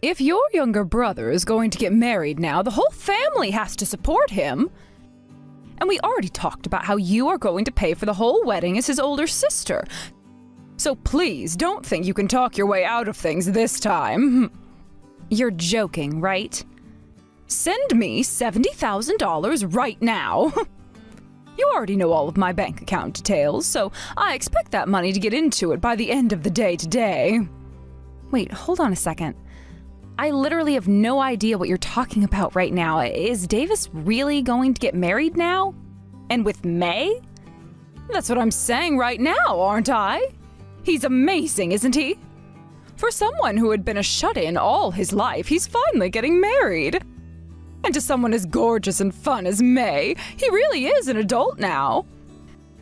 If your younger brother is going to get married now, the whole family has to support him. And we already talked about how you are going to pay for the whole wedding as his older sister. So please don't think you can talk your way out of things this time. You're joking, right? Send me $70,000 right now. You already know all of my bank account details, so I expect that money to get into it by the end of the day today. Wait, hold on a second. I literally have no idea what you're talking about right now. Is Davis really going to get married now? And with May? That's what I'm saying right now, aren't I? He's amazing, isn't he? For someone who had been a shut-in all his life, he's finally getting married. And to someone as gorgeous and fun as May, he really is an adult now.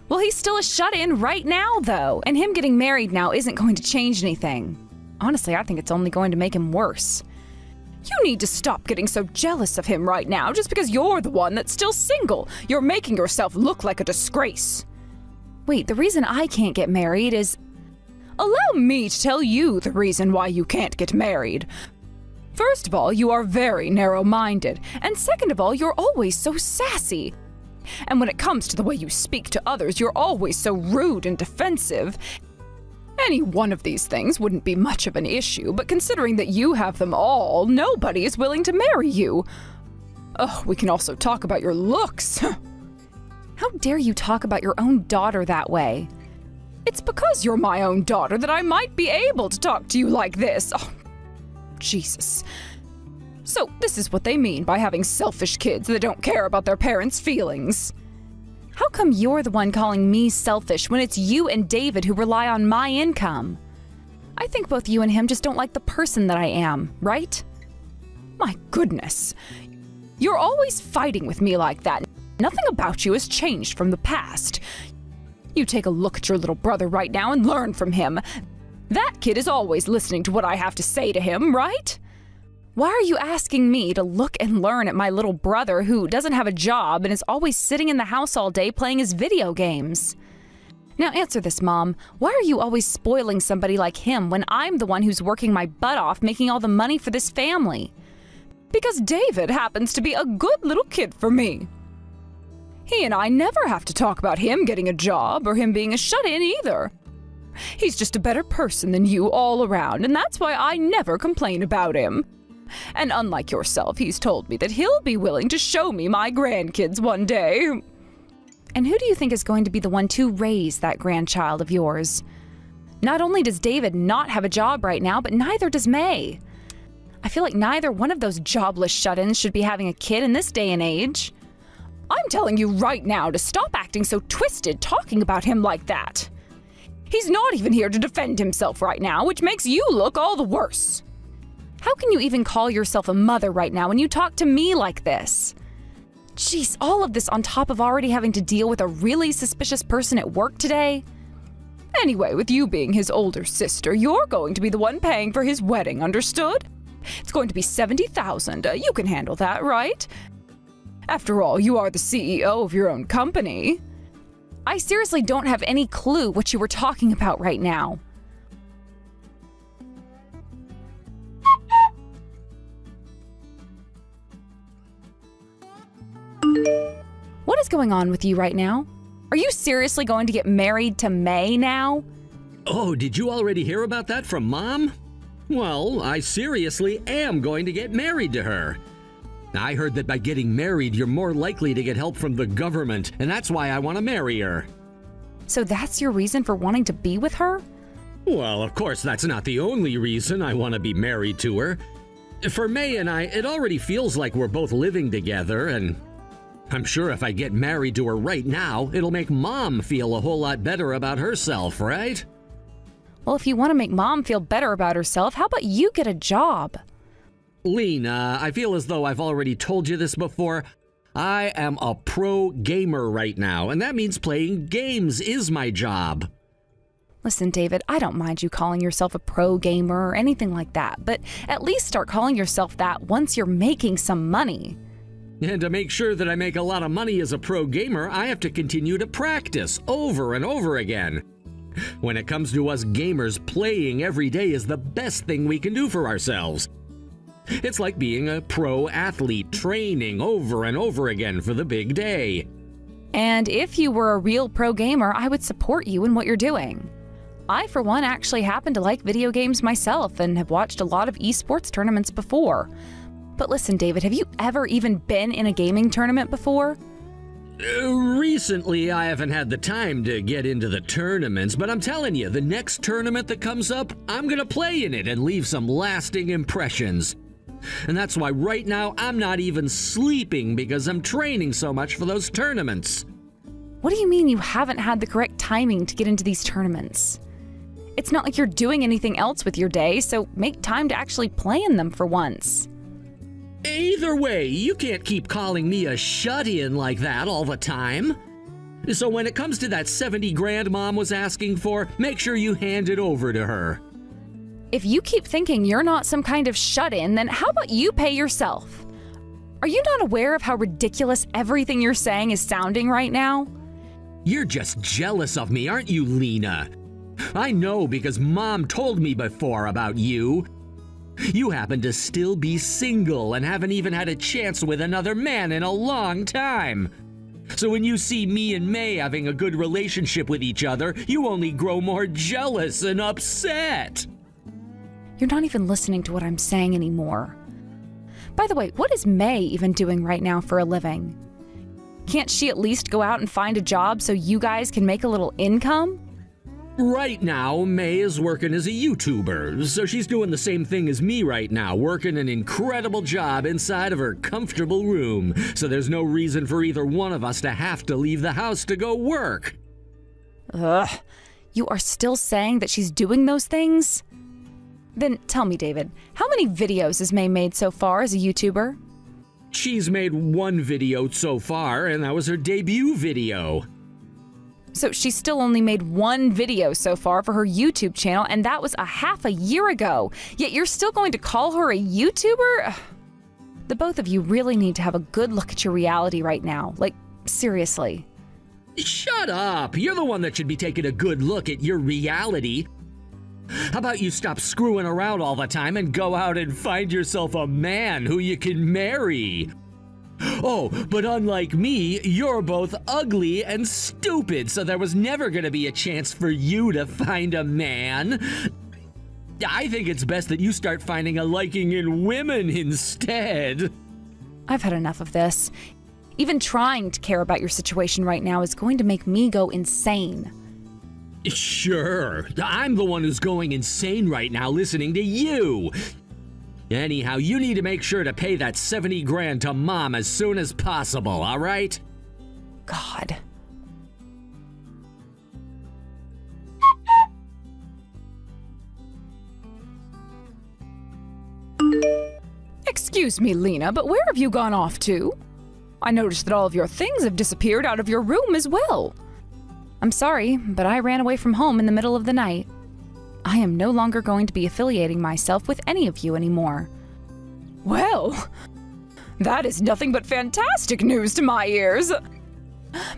Well, he's still a shut-in right now, though, and him getting married now isn't going to change anything. Honestly, I think it's only going to make him worse. You need to stop getting so jealous of him right now just because you're the one that's still single. You're making yourself look like a disgrace. Wait, the reason I can't get married is... Allow me to tell you the reason why you can't get married. First of all, you are very narrow-minded, and second of all, you're always so sassy. And when it comes to the way you speak to others, you're always so rude and defensive. Any one of these things wouldn't be much of an issue, but considering that you have them all, nobody is willing to marry you. Oh, we can also talk about your looks. How dare you talk about your own daughter that way? It's because you're my own daughter that I might be able to talk to you like this. Oh, Jesus. So this is what they mean by having selfish kids that don't care about their parents' feelings. How come you're the one calling me selfish when it's you and David who rely on my income? I think both you and him just don't like the person that I am, right? My goodness. You're always fighting with me like that. Nothing about you has changed from the past. You take a look at your little brother right now and learn from him. That kid is always listening to what I have to say to him, right? Why are you asking me to look and learn at my little brother who doesn't have a job and is always sitting in the house all day playing his video games? Now answer this, Mom. Why are you always spoiling somebody like him when I'm the one who's working my butt off making all the money for this family? Because David happens to be a good little kid for me. He and I never have to talk about him getting a job or him being a shut-in either. He's just a better person than you all around, and that's why I never complain about him. And unlike yourself, he's told me that he'll be willing to show me my grandkids one day. And who do you think is going to be the one to raise that grandchild of yours? Not only does David not have a job right now, but neither does May. I feel like neither one of those jobless shut-ins should be having a kid in this day and age. I'm telling you right now to stop acting so twisted talking about him like that. He's not even here to defend himself right now, which makes you look all the worse. How can you even call yourself a mother right now when you talk to me like this? Jeez, all of this on top of already having to deal with a really suspicious person at work today? Anyway, with you being his older sister, you're going to be the one paying for his wedding, understood? It's going to be $70,000. You can handle that, right? After all, you are the CEO of your own company. I seriously don't have any clue what you were talking about right now. What is going on with you right now? Are you seriously going to get married to May now? Oh, did you already hear about that from Mom? Well, I seriously am going to get married to her. I heard that by getting married, you're more likely to get help from the government, and that's why I want to marry her. So that's your reason for wanting to be with her? Well, of course, that's not the only reason I want to be married to her. For May and I, it already feels like we're both living together, and I'm sure if I get married to her right now, it'll make Mom feel a whole lot better about herself, right? Well, if you want to make Mom feel better about herself, how about you get a job? Lena, I feel as though I've already told you this before. I am a pro gamer right now, and that means playing games is my job. Listen, David, I don't mind you calling yourself a pro gamer or anything like that, but at least start calling yourself that once you're making some money. And to make sure that I make a lot of money as a pro gamer, I have to continue to practice over and over again. When it comes to us gamers, playing every day is the best thing we can do for ourselves. It's like being a pro athlete training over and over again for the big day. And if you were a real pro gamer, I would support you in what you're doing. I, for one, actually happen to like video games myself and have watched a lot of esports tournaments before. But listen, David, have you ever even been in a gaming tournament before? Recently, I haven't had the time to get into the tournaments, but I'm telling you, the next tournament that comes up, I'm gonna play in it and leave some lasting impressions. And that's why right now I'm not even sleeping because I'm training so much for those tournaments. What do you mean you haven't had the correct timing to get into these tournaments? It's not like you're doing anything else with your day, so make time to actually play in them for once. Either way, you can't keep calling me a shut-in like that all the time. So when it comes to that 70 grand Mom was asking for, make sure you hand it over to her. If you keep thinking you're not some kind of shut-in, then how about you pay yourself? Are you not aware of how ridiculous everything you're saying is sounding right now? You're just jealous of me, aren't you, Lena? I know because Mom told me before about you. You happen to still be single and haven't even had a chance with another man in a long time. So when you see me and May having a good relationship with each other, you only grow more jealous and upset. You're not even listening to what I'm saying anymore. By the way, what is May even doing right now for a living? Can't she at least go out and find a job so you guys can make a little income? Right now, May is working as a YouTuber, so she's doing the same thing as me right now, working an incredible job inside of her comfortable room, so there's no reason for either one of us to have to leave the house to go work. Ugh, you are still saying that she's doing those things? Then tell me, David, how many videos has May made so far as a YouTuber? She's made one video so far, and that was her debut video. So she's still only made one video so far for her YouTube channel, and that was a half a year ago. Yet you're still going to call her a YouTuber? The both of you really need to have a good look at your reality right now. Like, seriously. Shut up! You're the one that should be taking a good look at your reality. How about you stop screwing around all the time and go out and find yourself a man who you can marry? Oh, but unlike me, you're both ugly and stupid, so there was never gonna be a chance for you to find a man. I think it's best that you start finding a liking in women instead. I've had enough of this. Even trying to care about your situation right now is going to make me go insane. Sure, I'm the one who's going insane right now listening to you. Anyhow, you need to make sure to pay that 70 grand to Mom as soon as possible, all right? God. Excuse me, Lena, but where have you gone off to? I noticed that all of your things have disappeared out of your room as well. I'm sorry, but I ran away from home in the middle of the night. I am no longer going to be affiliating myself with any of you anymore. Well, that is nothing but fantastic news to my ears.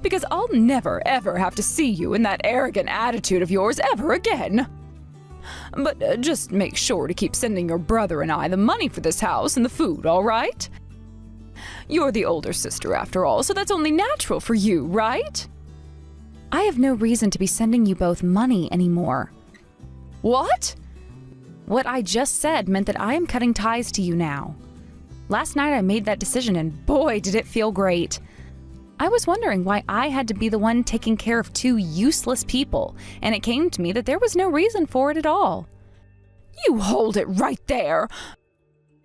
Because I'll never, ever have to see you in that arrogant attitude of yours ever again. But just make sure to keep sending your brother and I the money for this house and the food, all right? You're the older sister after all, so that's only natural for you, right? I have no reason to be sending you both money anymore. What? What I just said meant that I am cutting ties to you now. Last night I made that decision and boy, did it feel great. I was wondering why I had to be the one taking care of two useless people, and it came to me that there was no reason for it at all. You hold it right there!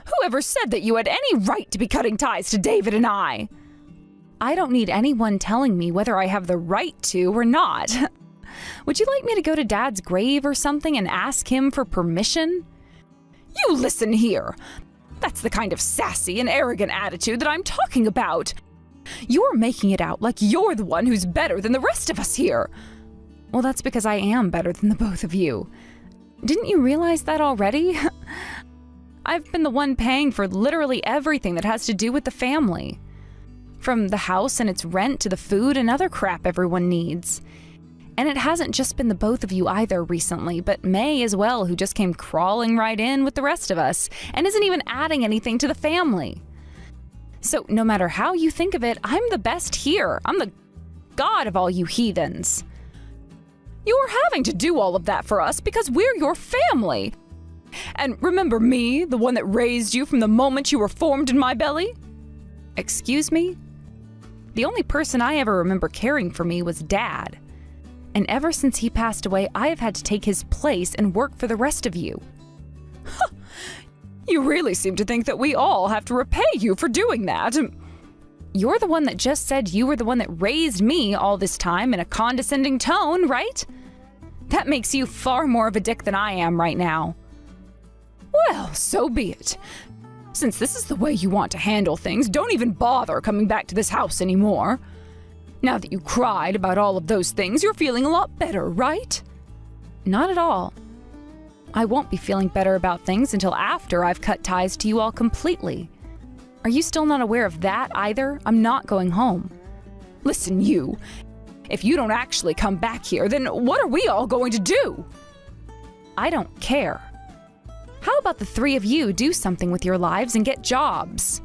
Whoever said that you had any right to be cutting ties to David and I? I don't need anyone telling me whether I have the right to or not. Would you like me to go to Dad's grave or something and ask him for permission? You listen here. That's the kind of sassy and arrogant attitude that I'm talking about. You're making it out like you're the one who's better than the rest of us here. Well, that's because I am better than the both of you. Didn't you realize that already? I've been the one paying for literally everything that has to do with the family. From the house and its rent to the food and other crap everyone needs. And it hasn't just been the both of you either recently, but May as well, who just came crawling right in with the rest of us and isn't even adding anything to the family. So no matter how you think of it, I'm the best here. I'm the god of all you heathens. You're having to do all of that for us because we're your family. And remember me, the one that raised you from the moment you were formed in my belly? Excuse me? The only person I ever remember caring for me was Dad. And ever since he passed away, I have had to take his place and work for the rest of you. You really seem to think that we all have to repay you for doing that. You're the one that just said you were the one that raised me all this time in a condescending tone, right? That makes you far more of a dick than I am right now. Well, so be it. Since this is the way you want to handle things, don't even bother coming back to this house anymore. Now that you cried about all of those things, you're feeling a lot better, right? Not at all. I won't be feeling better about things until after I've cut ties to you all completely. Are you still not aware of that either? I'm not going home. Listen, you. If you don't actually come back here, then what are we all going to do? I don't care. How about the three of you do something with your lives and get jobs?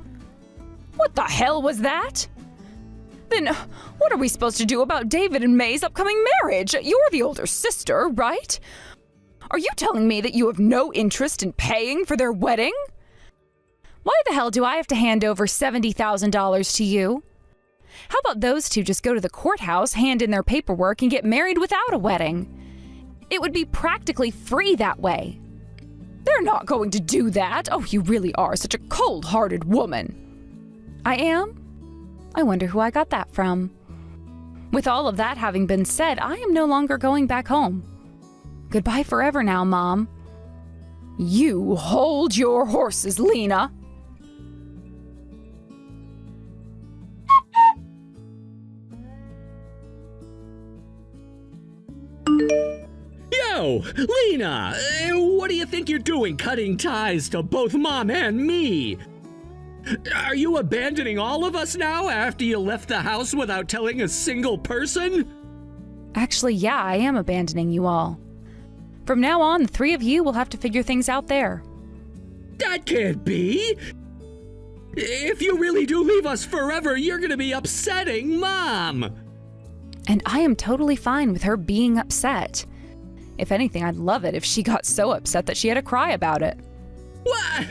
What the hell was that? Then what are we supposed to do about David and May's upcoming marriage? You're the older sister, right? Are you telling me that you have no interest in paying for their wedding? Why the hell do I have to hand over $70,000 to you? How about those two just go to the courthouse, hand in their paperwork, and get married without a wedding? It would be practically free that way. They're not going to do that. Oh, you really are such a cold-hearted woman. I am? I wonder who I got that from. With all of that having been said, I am no longer going back home. Goodbye forever now, Mom. You hold your horses, Lena. Yo, Lena, what do you think you're doing cutting ties to both Mom and me? Are you abandoning all of us now after you left the house without telling a single person? Actually, yeah, I am abandoning you all. From now on, the three of you will have to figure things out there. That can't be! If you really do leave us forever, you're gonna be upsetting Mom! And I am totally fine with her being upset. If anything, I'd love it if she got so upset that she had to cry about it. What?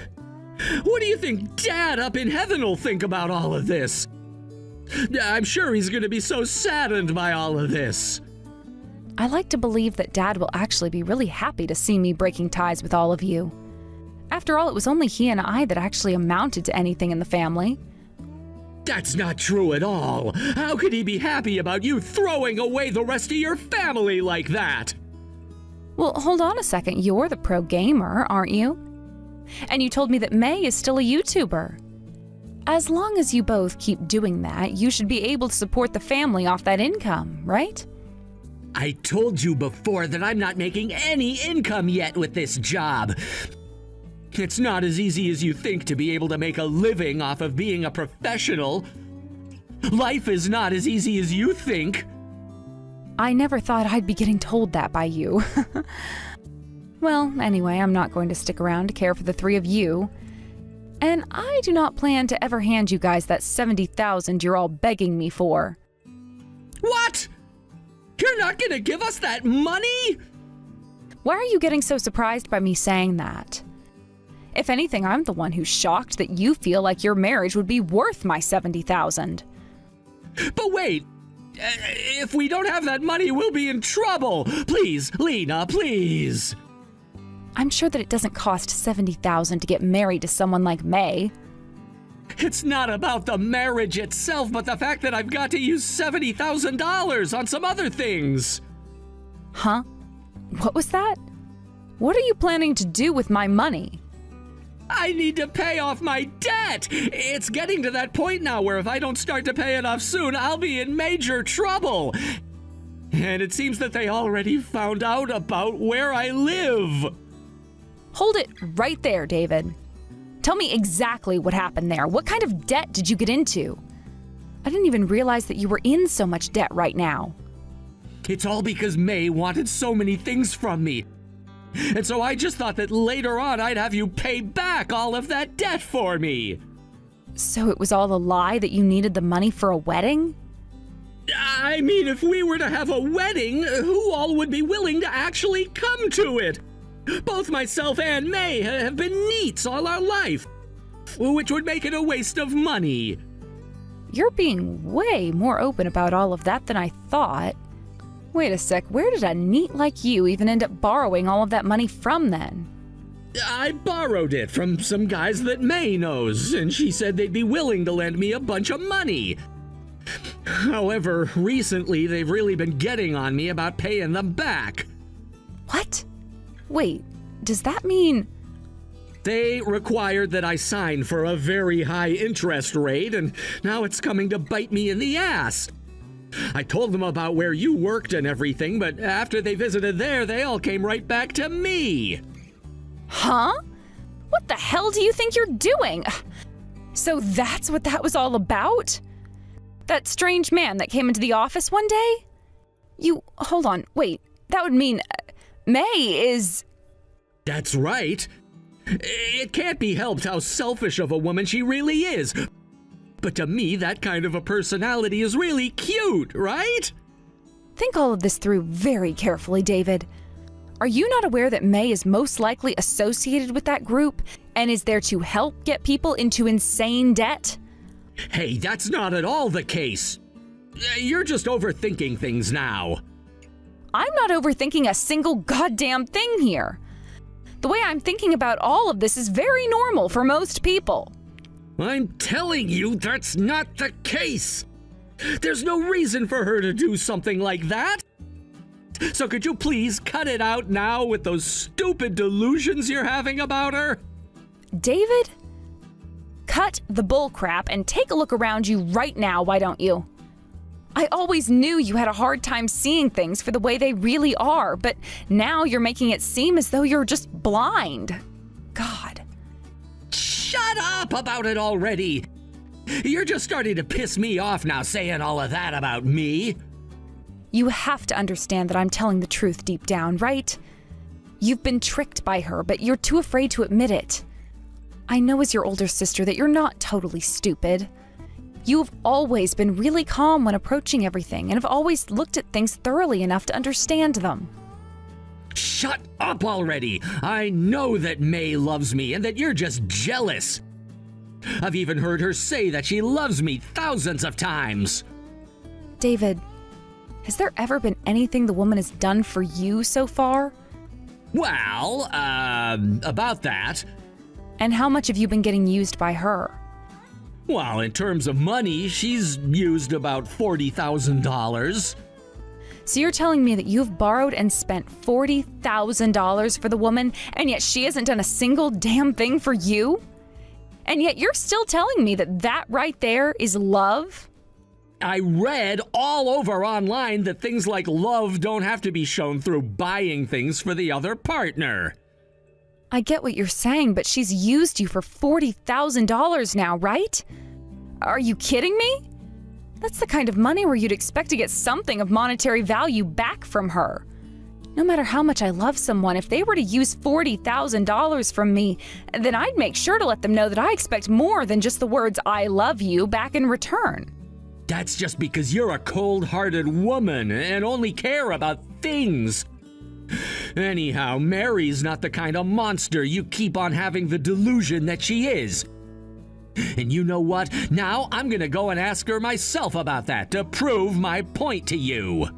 What do you think Dad up in heaven will think about all of this? I'm sure he's gonna be so saddened by all of this. I like to believe that Dad will actually be really happy to see me breaking ties with all of you. After all, it was only he and I that actually amounted to anything in the family. That's not true at all. How could he be happy about you throwing away the rest of your family like that? Well, hold on a second. You're the pro gamer, aren't you? And you told me that May is still a YouTuber. As long as you both keep doing that, you should be able to support the family off that income, right? I told you before that I'm not making any income yet with this job. It's not as easy as you think to be able to make a living off of being a professional. Life is not as easy as you think. I never thought I'd be getting told that by you. Well, anyway, I'm not going to stick around to care for the three of you. And I do not plan to ever hand you guys that $70,000 you're all begging me for. What? You're not gonna give us that money? Why are you getting so surprised by me saying that? If anything, I'm the one who's shocked that you feel like your marriage would be worth my $70,000. But wait, if we don't have that money, we'll be in trouble. Please, Lena, please. I'm sure that it doesn't cost $70,000 to get married to someone like May. It's not about the marriage itself, but the fact that I've got to use $70,000 on some other things. Huh? What was that? What are you planning to do with my money? I need to pay off my debt. It's getting to that point now where if I don't start to pay it off soon, I'll be in major trouble. And it seems that they already found out about where I live. Hold it right there, David. Tell me exactly what happened there. What kind of debt did you get into? I didn't even realize that you were in so much debt right now. It's all because May wanted so many things from me. And so I just thought that later on I'd have you pay back all of that debt for me. So it was all a lie that you needed the money for a wedding? I mean, if we were to have a wedding, who all would be willing to actually come to it? Both myself and May have been neats all our life, which would make it a waste of money. You're being way more open about all of that than I thought. Wait a sec, where did a neat like you even end up borrowing all of that money from then? I borrowed it from some guys that May knows, and she said they'd be willing to lend me a bunch of money. However, recently they've really been getting on me about paying them back. What? Wait, does that mean... They required that I sign for a very high interest rate, and now it's coming to bite me in the ass. I told them about where you worked and everything, but after they visited there, they all came right back to me. Huh? What the hell do you think you're doing? So that's what that was all about? That strange man that came into the office one day? Hold on, wait, that would mean May is... That's right. It can't be helped how selfish of a woman she really is. But to me, that kind of a personality is really cute, right? Think all of this through very carefully, David. Are you not aware that May is most likely associated with that group and is there to help get people into insane debt? Hey, that's not at all the case. You're just overthinking things now. I'm not overthinking a single goddamn thing here. The way I'm thinking about all of this is very normal for most people. I'm telling you, that's not the case. There's no reason for her to do something like that. So could you please cut it out now with those stupid delusions you're having about her? David, cut the bullcrap and take a look around you right now, why don't you? I always knew you had a hard time seeing things for the way they really are, but now you're making it seem as though you're just blind. God. Shut up about it already. You're just starting to piss me off now saying all of that about me. You have to understand that I'm telling the truth deep down, right? You've been tricked by her, but you're too afraid to admit it. I know as your older sister that you're not totally stupid. You've always been really calm when approaching everything and have always looked at things thoroughly enough to understand them. Shut up already! I know that May loves me and that you're just jealous. I've even heard her say that she loves me thousands of times. David, has there ever been anything the woman has done for you so far? Well, about that. And how much have you been getting used by her? Well, in terms of money, she's used about $40,000. So you're telling me that you've borrowed and spent $40,000 for the woman, and yet she hasn't done a single damn thing for you? And yet you're still telling me that that right there is love? I read all over online that things like love don't have to be shown through buying things for the other partner. I get what you're saying, but she's used you for $40,000 now, right? Are you kidding me? That's the kind of money where you'd expect to get something of monetary value back from her. No matter how much I love someone, if they were to use $40,000 from me, then I'd make sure to let them know that I expect more than just the words "I love you" back in return. That's just because you're a cold-hearted woman and only care about things. Anyhow, Mary's not the kind of monster you keep on having the delusion that she is. And you know what? Now I'm gonna go and ask her myself about that to prove my point to you.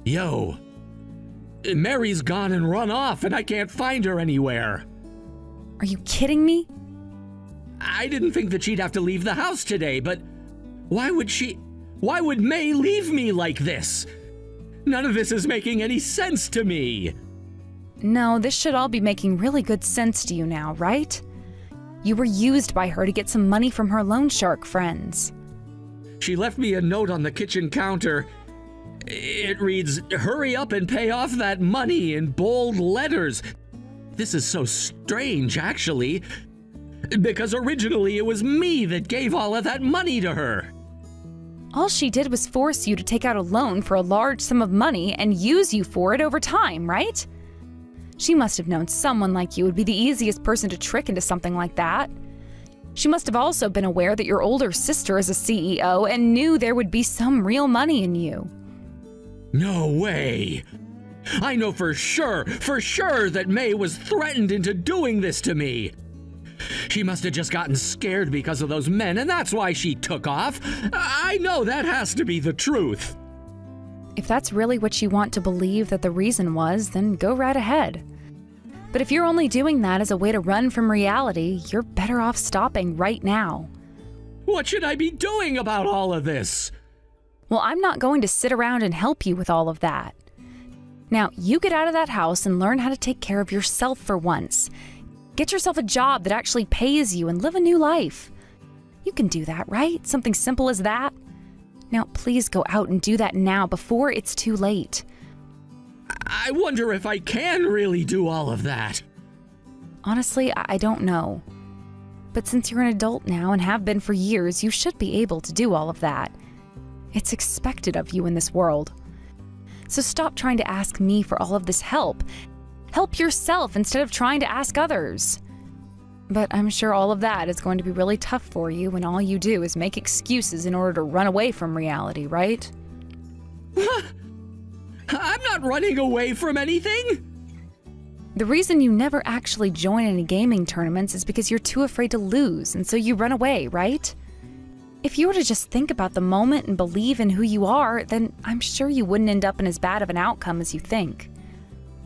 Yo, Mary's gone and run off and I can't find her anywhere. Are you kidding me? I didn't think that she'd have to leave the house today, but why would May leave me like this? None of this is making any sense to me. No, this should all be making really good sense to you now, right? You were used by her to get some money from her loan shark friends. She left me a note on the kitchen counter. It reads, "Hurry up and pay off that money," in bold letters. This is so strange, actually. Because originally it was me that gave all of that money to her. All she did was force you to take out a loan for a large sum of money and use you for it over time, right? She must have known someone like you would be the easiest person to trick into something like that. She must have also been aware that your older sister is a CEO and knew there would be some real money in you. No way! I know for sure that May was threatened into doing this to me. She must have just gotten scared because of those men, and that's why she took off. I know that has to be the truth. If that's really what you want to believe that the reason was, then go right ahead. But if you're only doing that as a way to run from reality, you're better off stopping right now. What should I be doing about all of this? Well, I'm not going to sit around and help you with all of that. Now, you get out of that house and learn how to take care of yourself for once. Get yourself a job that actually pays you and live a new life. You can do that, right? Something simple as that. Now, please go out and do that now before it's too late. I wonder if I can really do all of that. Honestly, I don't know. But since you're an adult now and have been for years, you should be able to do all of that. It's expected of you in this world. So stop trying to ask me for all of this help. Help yourself instead of trying to ask others. But I'm sure all of that is going to be really tough for you when all you do is make excuses in order to run away from reality, right? I'm not running away from anything! The reason you never actually join any gaming tournaments is because you're too afraid to lose, and so you run away, right? If you were to just think about the moment and believe in who you are, then I'm sure you wouldn't end up in as bad of an outcome as you think.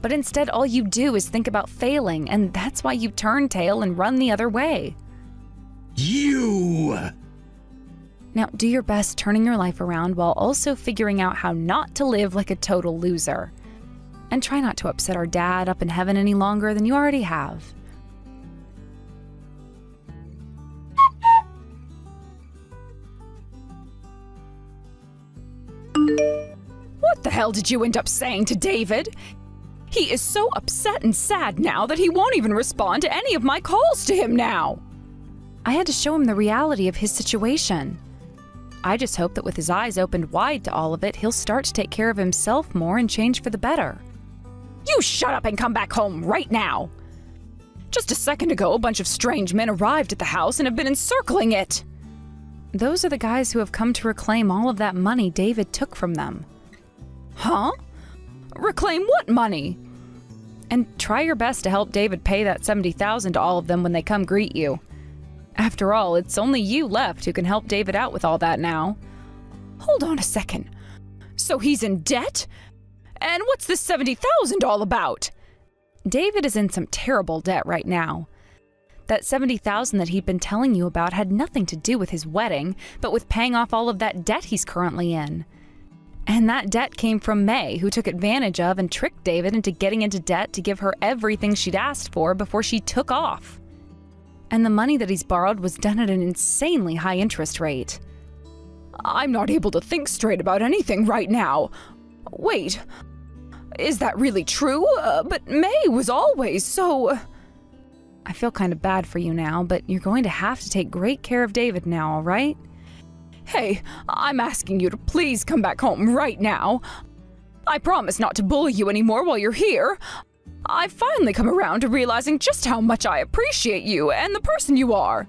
But instead, all you do is think about failing, and that's why you turn tail and run the other way. You! Now, do your best turning your life around while also figuring out how not to live like a total loser. And try not to upset our dad up in heaven any longer than you already have. What the hell did you end up saying to David? He is so upset and sad now that he won't even respond to any of my calls to him now. I had to show him the reality of his situation. I just hope that with his eyes opened wide to all of it, he'll start to take care of himself more and change for the better. You shut up and come back home right now! Just a second ago, a bunch of strange men arrived at the house and have been encircling it. Those are the guys who have come to reclaim all of that money David took from them. Huh? Reclaim what money? And try your best to help David pay that $70,000 to all of them when they come greet you. After all, it's only you left who can help David out with all that now. Hold on a second. So he's in debt? And what's this $70,000 all about? David is in some terrible debt right now. That $70,000 that he'd been telling you about had nothing to do with his wedding, but with paying off all of that debt he's currently in. And that debt came from May, who took advantage of and tricked David into getting into debt to give her everything she'd asked for before she took off. And the money that he's borrowed was done at an insanely high interest rate. I'm not able to think straight about anything right now. Wait, is that really true? But May was always so... I feel kind of bad for you now, but you're going to have to take great care of David now, all right? Hey, I'm asking you to please come back home right now. I promise not to bully you anymore while you're here. I've finally come around to realizing just how much I appreciate you and the person you are.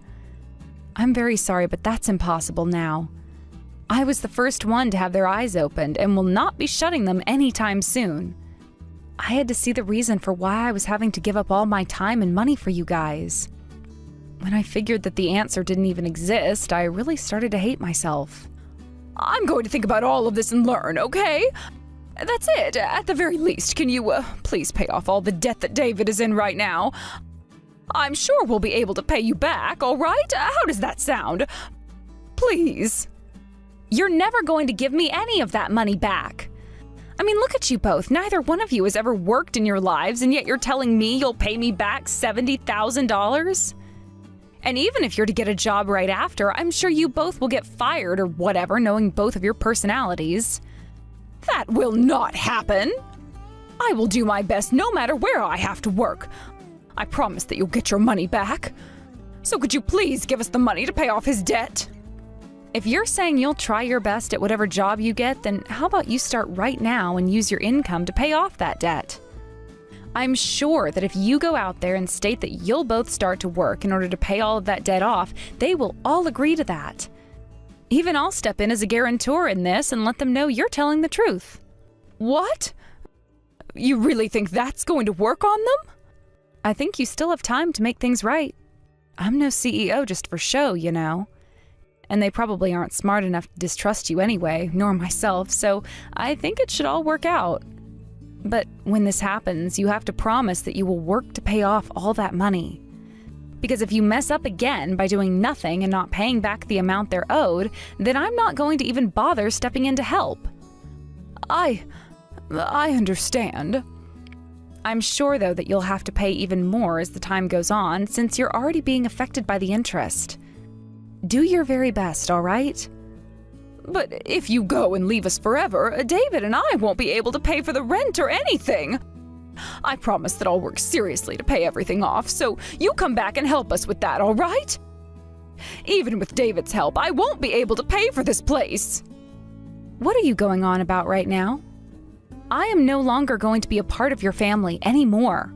I'm very sorry, but that's impossible now. I was the first one to have their eyes opened and will not be shutting them anytime soon. I had to see the reason for why I was having to give up all my time and money for you guys. When I figured that the answer didn't even exist, I really started to hate myself. I'm going to think about all of this and learn, okay? That's it. At the very least, can you please pay off all the debt that David is in right now? I'm sure we'll be able to pay you back, all right? How does that sound? Please. You're never going to give me any of that money back. I mean, look at you both. Neither one of you has ever worked in your lives, and yet you're telling me you'll pay me back $70,000? And even if you're to get a job right after, I'm sure you both will get fired or whatever, knowing both of your personalities. That will not happen. I will do my best no matter where I have to work. I promise that you'll get your money back. So could you please give us the money to pay off his debt? If you're saying you'll try your best at whatever job you get, then how about you start right now and use your income to pay off that debt? I'm sure that if you go out there and state that you'll both start to work in order to pay all of that debt off, they will all agree to that. Even I'll step in as a guarantor in this and let them know you're telling the truth. What? You really think that's going to work on them? I think you still have time to make things right. I'm no CEO just for show, you know. And they probably aren't smart enough to distrust you anyway, nor myself, so I think it should all work out. But when this happens, you have to promise that you will work to pay off all that money. Because if you mess up again by doing nothing and not paying back the amount they're owed, then I'm not going to even bother stepping in to help. I understand. I'm sure, though, that you'll have to pay even more as the time goes on, since you're already being affected by the interest. Do your very best, all right? But if you go and leave us forever, David and I won't be able to pay for the rent or anything. I promise that I'll work seriously to pay everything off, so you come back and help us with that, all right? Even with David's help, I won't be able to pay for this place. What are you going on about right now? I am no longer going to be a part of your family anymore.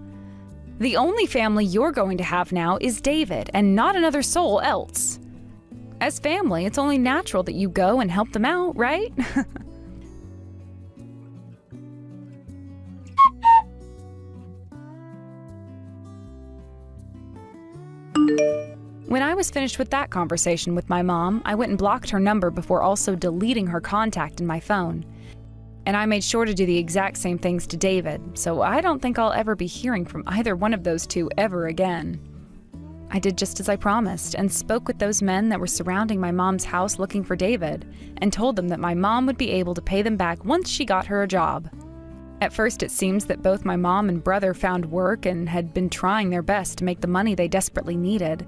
The only family you're going to have now is David, and not another soul else. As family, it's only natural that you go and help them out, right? When I was finished with that conversation with my mom, I went and blocked her number before also deleting her contact in my phone. And I made sure to do the exact same things to David, so I don't think I'll ever be hearing from either one of those two ever again. I did just as I promised and spoke with those men that were surrounding my mom's house looking for David and told them that my mom would be able to pay them back once she got her a job. At first, it seems that both my mom and brother found work and had been trying their best to make the money they desperately needed.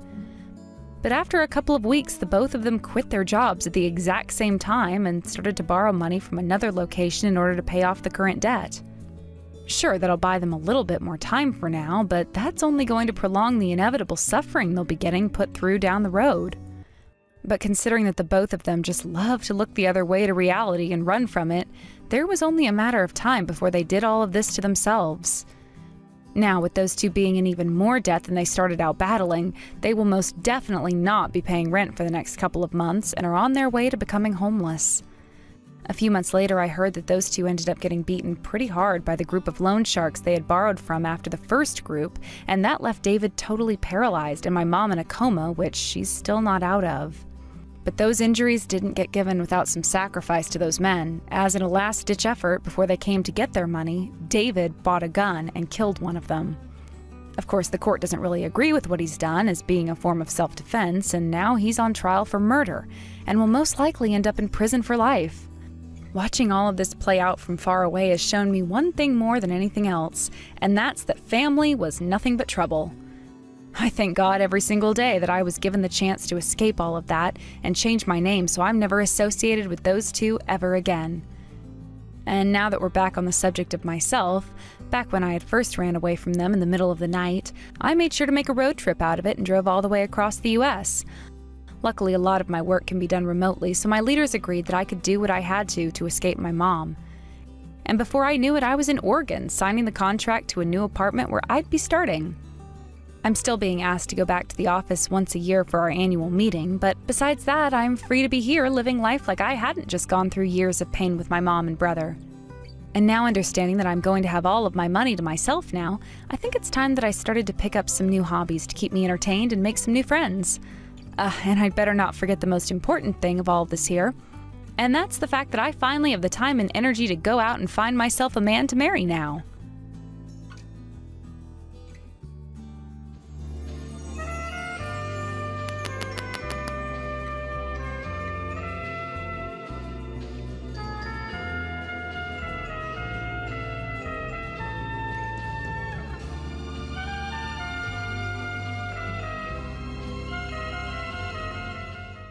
But after a couple of weeks, the both of them quit their jobs at the exact same time and started to borrow money from another location in order to pay off the current debt. Sure, that'll buy them a little bit more time for now, but that's only going to prolong the inevitable suffering they'll be getting put through down the road. But considering that the both of them just love to look the other way to reality and run from it, there was only a matter of time before they did all of this to themselves. Now, with those two being in even more debt than they started out battling, they will most definitely not be paying rent for the next couple of months and are on their way to becoming homeless. A few months later, I heard that those two ended up getting beaten pretty hard by the group of loan sharks they had borrowed from after the first group, and that left David totally paralyzed and my mom in a coma, which she's still not out of. But those injuries didn't get given without some sacrifice to those men, as in a last-ditch effort before they came to get their money, David bought a gun and killed one of them. Of course, the court doesn't really agree with what he's done as being a form of self-defense, and now he's on trial for murder and will most likely end up in prison for life. Watching all of this play out from far away has shown me one thing more than anything else, and that's that family was nothing but trouble. I thank God every single day that I was given the chance to escape all of that and change my name so I'm never associated with those two ever again. And now that we're back on the subject of myself, back when I had first ran away from them in the middle of the night, I made sure to make a road trip out of it and drove all the way across the U.S. Luckily, a lot of my work can be done remotely, so my leaders agreed that I could do what I had to escape my mom. And before I knew it, I was in Oregon, signing the contract to a new apartment where I'd be starting. I'm still being asked to go back to the office once a year for our annual meeting, but besides that, I'm free to be here living life like I hadn't just gone through years of pain with my mom and brother. And now understanding that I'm going to have all of my money to myself now, I think it's time that I started to pick up some new hobbies to keep me entertained and make some new friends. And I'd better not forget the most important thing of all of this here, and that's the fact that I finally have the time and energy to go out and find myself a man to marry now.